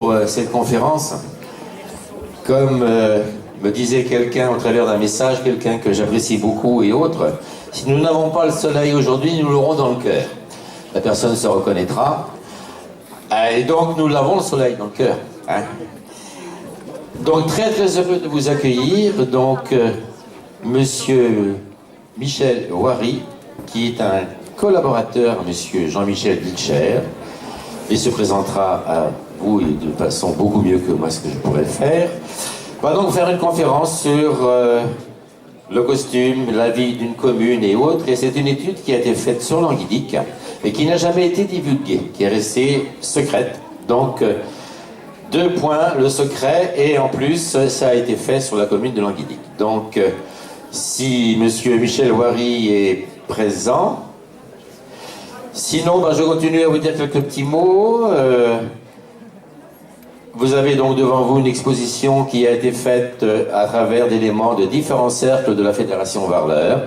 Pour cette conférence. Comme me disait quelqu'un au travers d'un message, quelqu'un que j'apprécie beaucoup et autres, si nous n'avons pas le soleil aujourd'hui, nous l'aurons dans le cœur. La personne se reconnaîtra. Et donc nous l'avons le soleil dans le cœur. Hein. Donc très très heureux de vous accueillir. Donc Monsieur Michel Wary, qui est un collaborateur, Monsieur Jean-Michel Wilcher, et se présentera à vous et de façon beaucoup mieux que moi ce que je pourrais faire. On va donc faire une conférence sur le costume, la vie d'une commune et autres, et c'est une étude qui a été faite sur Languidic et qui n'a jamais été divulguée, qui est restée secrète. Donc, 2 points, le secret, et en plus, ça a été fait sur la commune de Languidic. Donc, si Monsieur Michel Wary est présent, sinon, je continue à vous dire quelques petits mots. Vous avez donc devant vous une exposition qui a été faite à travers d'éléments de différents cercles de la Fédération Varleur.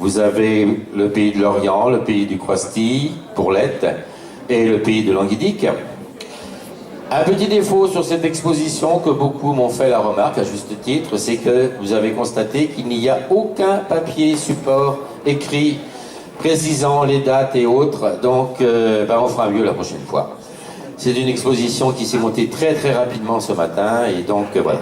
Vous avez le pays de Lorient, le pays du Croisty, Pourlette, et le pays de Languidic. Un petit défaut sur cette exposition que beaucoup m'ont fait la remarque, à juste titre, c'est que vous avez constaté qu'il n'y a aucun papier support écrit précisant les dates et autres, donc on fera mieux la prochaine fois. C'est une exposition qui s'est montée très très rapidement ce matin, et donc voilà.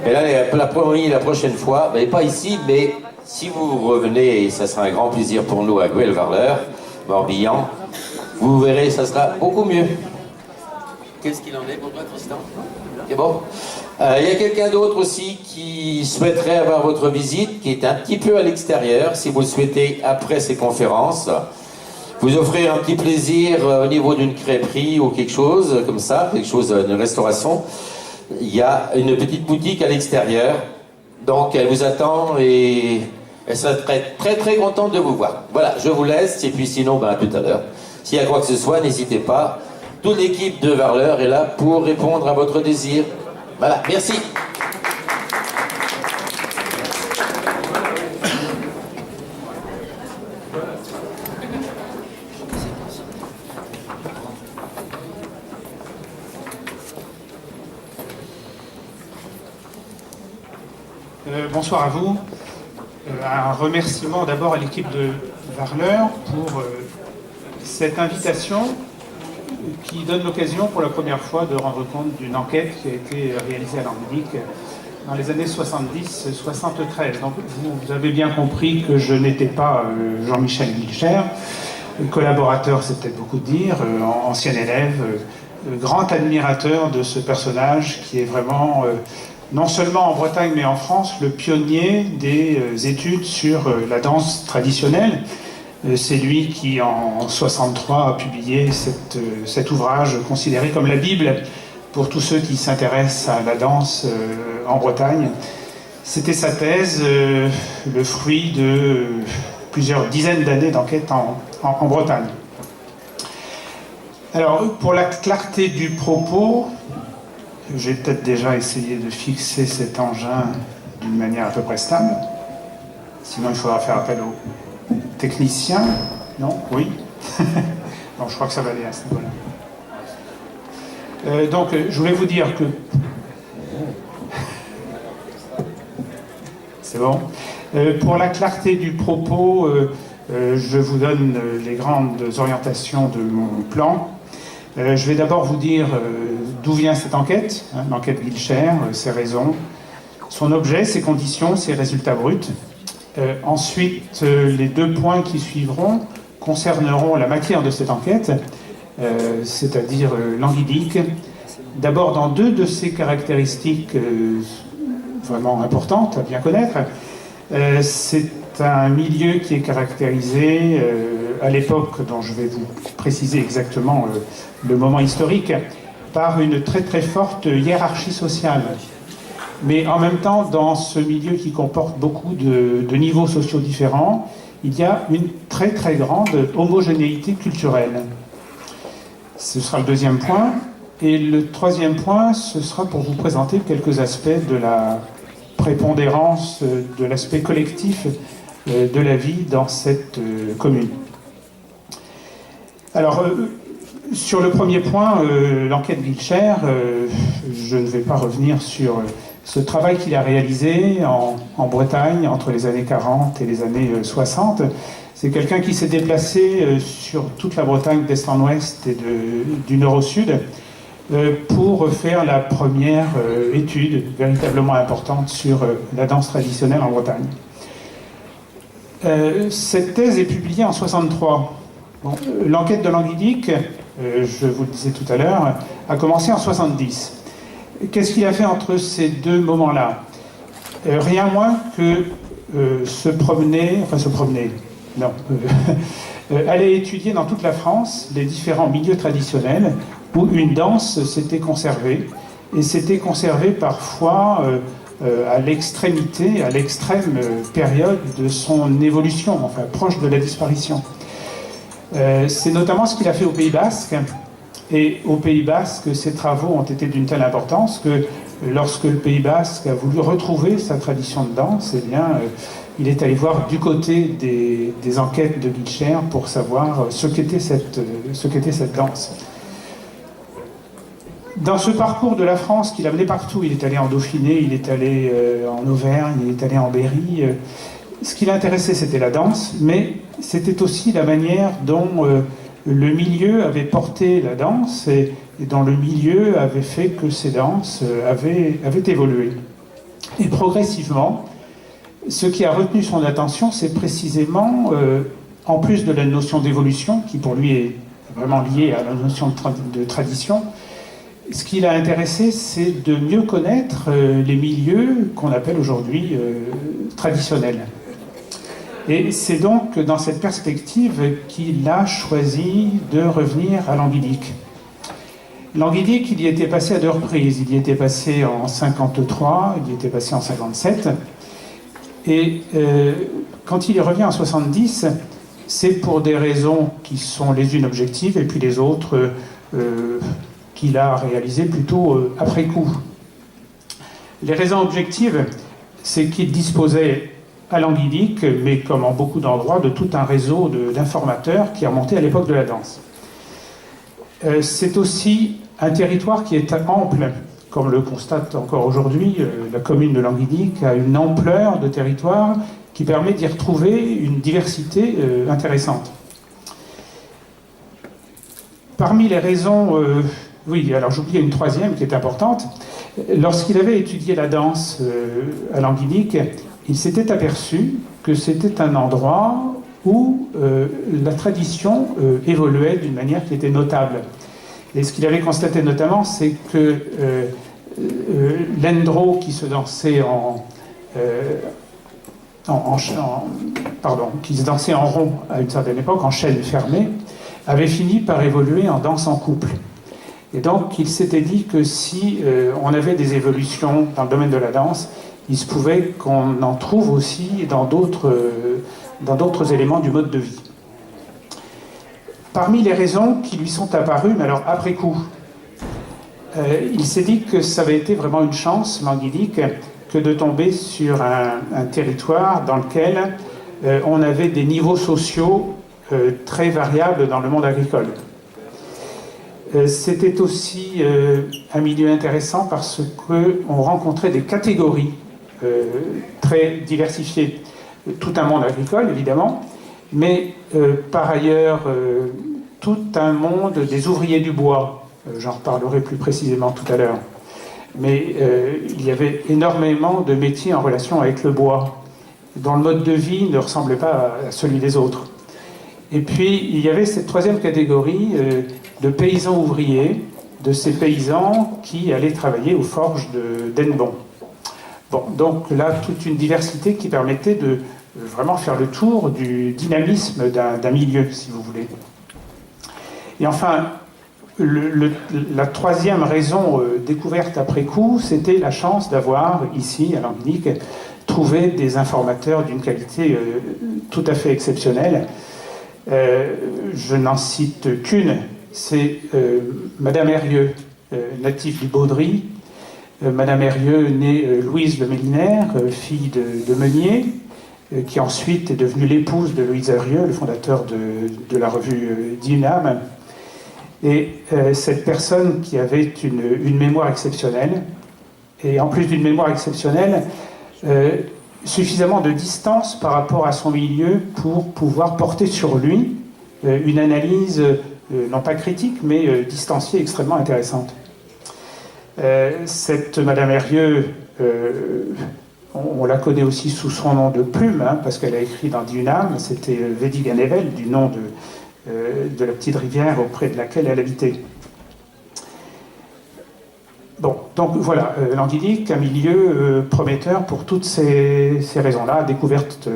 Et là, la prochaine fois, pas ici, mais si vous revenez, et ça sera un grand plaisir pour nous à Guel-Varleur, Morbihan, vous verrez, ça sera beaucoup mieux. Qu'est-ce qu'il en est pour toi, Tristan? C'est bon? Il y a quelqu'un d'autre aussi qui souhaiterait avoir votre visite, qui est un petit peu à l'extérieur, si vous le souhaitez, après ces conférences. Vous offrir un petit plaisir au niveau d'une crêperie ou quelque chose comme ça, quelque chose de restauration. Il y a une petite boutique à l'extérieur, donc elle vous attend et elle sera très très très contente de vous voir. Voilà, je vous laisse, et puis sinon, à tout à l'heure. S'il y a quoi que ce soit, n'hésitez pas. Toute l'équipe de Varleur est là pour répondre à votre désir. Voilà, merci. Bonsoir à vous. Un remerciement d'abord à l'équipe de Varleur pour cette invitation qui donne l'occasion pour la première fois de rendre compte d'une enquête qui a été réalisée à Languidic dans les années 70-73. Donc vous avez bien compris que je n'étais pas Jean-Michel Wilcher, collaborateur, c'est peut-être beaucoup de dire, ancien élève, grand admirateur de ce personnage qui est vraiment... non seulement en Bretagne, mais en France, le pionnier des études sur la danse traditionnelle. C'est lui qui, en 63, a publié cet ouvrage considéré comme la Bible pour tous ceux qui s'intéressent à la danse en Bretagne. C'était sa thèse, le fruit de plusieurs dizaines d'années d'enquête en Bretagne. Alors, pour la clarté du propos, j'ai peut-être déjà essayé de fixer cet engin d'une manière à peu près stable. Sinon, il faudra faire appel aux techniciens. Non? Oui? Non, je crois que ça va aller à ce niveau-là. Donc, je voulais vous dire que... C'est bon? Pour la clarté du propos, je vous donne les grandes orientations de mon plan. Je vais d'abord vous dire d'où vient cette enquête, l'enquête Wilcher, ses raisons, son objet, ses conditions, ses résultats bruts. Ensuite, les 2 points qui suivront concerneront la matière de cette enquête, c'est-à-dire Languidic. D'abord, dans 2 de ses caractéristiques vraiment importantes à bien connaître, c'est un milieu qui est caractérisé à l'époque, dont je vais vous préciser exactement le moment historique, par une très très forte hiérarchie sociale. Mais en même temps, dans ce milieu qui comporte beaucoup de niveaux sociaux différents, il y a une très très grande homogénéité culturelle. Ce sera le 2e point. Et le 3e point, ce sera pour vous présenter quelques aspects de la prépondérance, de l'aspect collectif de la vie dans cette commune. Alors, Sur le premier point, l'enquête Wiltshire, je ne vais pas revenir sur ce travail qu'il a réalisé en Bretagne entre les années 40 et les années 60. C'est quelqu'un qui s'est déplacé sur toute la Bretagne d'est en ouest et du nord au sud pour faire la première étude véritablement importante sur la danse traditionnelle en Bretagne. Cette thèse est publiée en 63. Bon, l'enquête de Languidic, je vous le disais tout à l'heure, a commencé en 70. Qu'est-ce qu'il a fait entre ces deux moments-là? Rien moins que aller étudier dans toute la France les différents milieux traditionnels où une danse s'était conservée, et s'était conservée parfois à l'extrémité, à l'extrême période de son évolution, enfin proche de la disparition. C'est notamment ce qu'il a fait au Pays Basque. Et au Pays Basque, ses travaux ont été d'une telle importance que lorsque le Pays Basque a voulu retrouver sa tradition de danse, eh bien, il est allé voir du côté des enquêtes de Wiltshire pour savoir ce qu'était cette danse. Dans ce parcours de la France qu'il a mené partout, il est allé en Dauphiné, il est allé en Auvergne, il est allé en Berry. Ce qui l'intéressait, c'était la danse, mais c'était aussi la manière dont le milieu avait porté la danse et dont le milieu avait fait que ces danses avaient évolué. Et progressivement, ce qui a retenu son attention, c'est précisément, en plus de la notion d'évolution, qui pour lui est vraiment liée à la notion de tradition, ce qui l'a intéressé, c'est de mieux connaître les milieux qu'on appelle aujourd'hui traditionnels. Et c'est donc dans cette perspective qu'il a choisi de revenir à Languidic. Languidic, il y était passé à deux reprises. Il y était passé en 53, il y était passé en 57. Et quand il y revient en 70, c'est pour des raisons qui sont les unes objectives et puis les autres qu'il a réalisées plutôt après coup. Les raisons objectives, c'est qu'il disposait à Languidic, mais comme en beaucoup d'endroits, de tout un réseau d'informateurs qui a remonté à l'époque de la danse. C'est aussi un territoire qui est ample, comme le constate encore aujourd'hui la commune de Languidic, a une ampleur de territoire qui permet d'y retrouver une diversité intéressante. Parmi les raisons... oui, alors j'oubliais une troisième qui est importante. Lorsqu'il avait étudié la danse à Languidic, il s'était aperçu que c'était un endroit où la tradition évoluait d'une manière qui était notable. Et ce qu'il avait constaté notamment, c'est que l'endro qui se dansait qui se dansait en rond à une certaine époque, en chaîne fermée, avait fini par évoluer en danse en couple. Et donc, il s'était dit que si on avait des évolutions dans le domaine de la danse, il se pouvait qu'on en trouve aussi dans d'autres éléments du mode de vie. Parmi les raisons qui lui sont apparues, mais alors après coup, il s'est dit que ça avait été vraiment une chance, Languidic, que de tomber sur un territoire dans lequel on avait des niveaux sociaux très variables dans le monde agricole. C'était aussi un milieu intéressant parce qu'on rencontrait des catégories très diversifiées. Tout un monde agricole, évidemment, mais par ailleurs, tout un monde des ouvriers du bois. J'en reparlerai plus précisément tout à l'heure. Mais il y avait énormément de métiers en relation avec le bois, dont le mode de vie ne ressemblait pas à celui des autres. Et puis, il y avait cette troisième catégorie de paysans ouvriers, de ces paysans qui allaient travailler aux forges d'Hennebont. Bon, donc là, toute une diversité qui permettait de vraiment faire le tour du dynamisme d'un milieu, si vous voulez. Et enfin, la troisième raison découverte après coup, c'était la chance d'avoir, ici, à Languidic, trouvé des informateurs d'une qualité tout à fait exceptionnelle. Je n'en cite qu'une, c'est Madame Herrieux, native du Baudry. Madame Herrieux, née Louise de Mélinaire, fille de meunier, qui ensuite est devenue l'épouse de Louis Herrieux, le fondateur de la revue Dinam. Et cette personne qui avait une mémoire exceptionnelle, et en plus d'une mémoire exceptionnelle, suffisamment de distance par rapport à son milieu pour pouvoir porter sur lui une analyse, non pas critique, mais distanciée, extrêmement intéressante. Cette Madame Herrieux, on la connaît aussi sous son nom de plume, hein, parce qu'elle a écrit dans Dunam, c'était Védiganevel, du nom de la petite rivière auprès de laquelle elle habitait. Bon, donc voilà, Languidic, un milieu prometteur pour toutes ces raisons-là, découvertes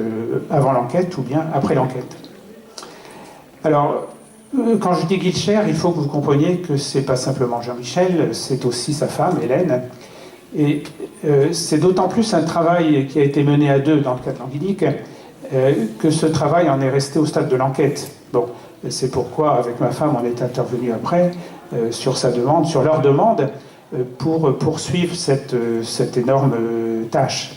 avant l'enquête ou bien après l'enquête. Alors, quand je dis Guilcher, il faut que vous compreniez que c'est pas simplement Jean-Michel, c'est aussi sa femme, Hélène. Et c'est d'autant plus un travail qui a été mené à deux dans le cas de Languidic, que ce travail en est resté au stade de l'enquête. Bon, c'est pourquoi, avec ma femme, on est intervenu après sur sa demande, sur leur demande, pour poursuivre cette énorme tâche.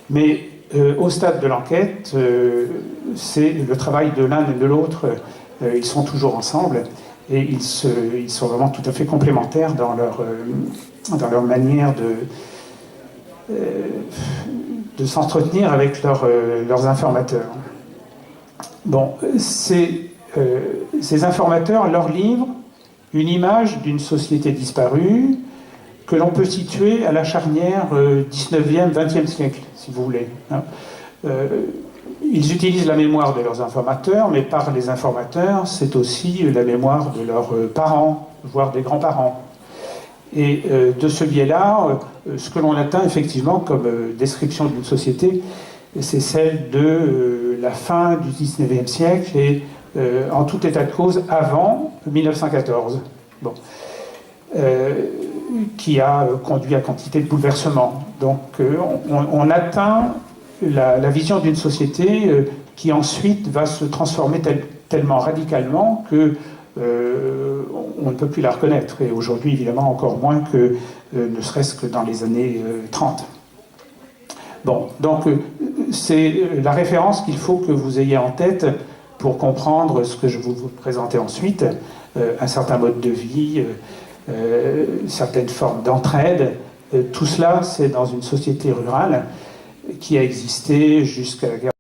Mais au stade de l'enquête, c'est le travail de l'un et de l'autre. Ils sont toujours ensemble et ils sont vraiment tout à fait complémentaires dans leur manière de s'entretenir avec leurs informateurs. Bon, ces informateurs leur livrent une image d'une société disparue que l'on peut situer à la charnière 19e, 20e siècle, si vous voulez. Ils utilisent la mémoire de leurs informateurs, mais par les informateurs, c'est aussi la mémoire de leurs parents, voire des grands-parents. Et de ce biais-là, ce que l'on atteint effectivement comme description d'une société, c'est celle de la fin du 19e siècle et en tout état de cause avant 1914. Bon. Qui a conduit à quantité de bouleversements. Donc on atteint la vision d'une société qui ensuite va se transformer tellement radicalement que on ne peut plus la reconnaître. Et aujourd'hui, évidemment, encore moins que ne serait-ce que dans les années 30. Bon, donc c'est la référence qu'il faut que vous ayez en tête pour comprendre ce que je vais vous présenter ensuite, un certain mode de vie, certaines formes d'entraide. Tout cela, c'est dans une société rurale qui a existé jusqu'à la guerre